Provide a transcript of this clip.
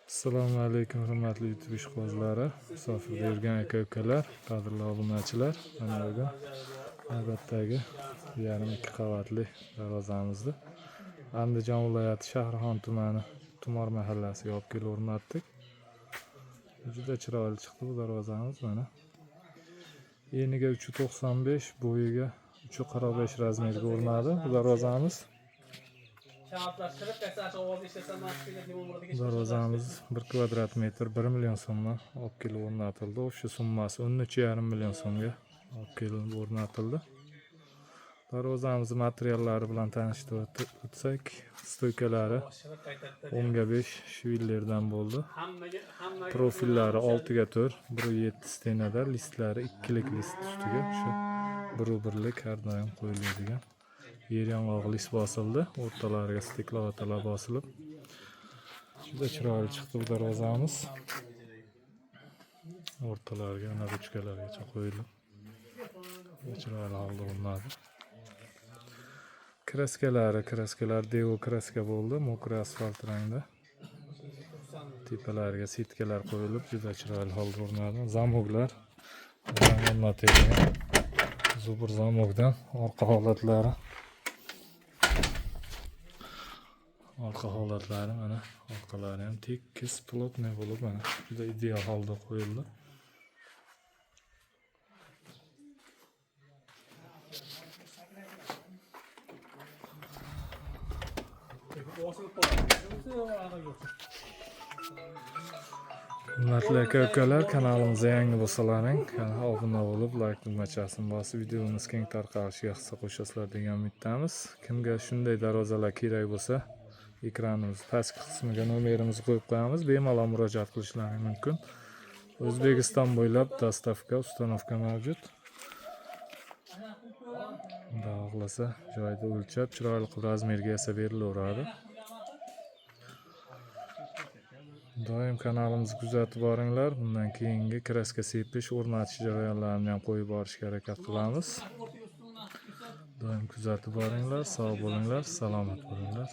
Assalomu alaykum hurmatli YouTube ishqibozlari, musofirda yurgan aka-ukalar, qadrli obunachilar. Mana bugun navbatdagi 1,5-2 qavatli darvozamizni Andijon viloyati Shahrixon tumani Tumor mahallasiga olib kelib o'rnatdik. Juda chiroyli chiqdi bu darvozamiz mana. Eniga 395, bo'yiga 345 razmerga o'rnadi bu darvozamiz. Darvozamiz 1 kvadrat metr 1 million so'mdan olib kelib o'rnatildi. O'sha summasi 13,5 million so'mga olib kelib o'rnatildi. Darvozamiz materiallari bilan tanishtirib o'tsak, stoykalari 10/5 shvillerdan bo'ldi. Profillari 6/4, 1.7 stenada, listlari 2lik list ustiga o'sha 1/1lik har doim qo'yiladigan yer yong'oq list bosildi, o'rtalariga steklovatalar bosilib. Juda chiroyli chiqdi bu darvozamiz. O'rtalariga ana ruchkalargacha qo'yilib. Chiroyli holda o'rnadi. Kraskalar devo kraska bo'ldi, mokra asfalt rangda. Tepalariga sitkalar qo'yilib, juda chiroyli holda o'rnadi. Zamoklar o'rnatilgan. Zubur zamokdan orqa holatlari mana, orqalari ham tekis, plotniy bo'lib mana juda ideal holda qo'yildi. Hurmatli aka-ukalar, kanalimizga yangi bo'lsalaring, obuna bo'lib, like tugmachasini bosib, videomiz keng tarqalishiga hissa qo'shasizlar degan umiddamiz. Kimga shunday darvozalar kerak bo'lsa, ekranimiz pastki qismiga nomerimizni qo'yib qo'yamiz. Bemalol murojaat qilishlaring mumkin. O'zbekiston bo'ylab dostavka, ustanovka mavjud. Xudo xohlasa, joyda o'lchab, chiroyli qilib razmerga yasab berilaveradi. Doim kanalimizni kuzatib boringlar. Bundan keyingi kraska sepish, o'rnatish jarayonlarini ham qo'yib borishga harakat qilamiz. Doim kuzatib boringlar, sog' bo'linglar, salomat bo'linglar.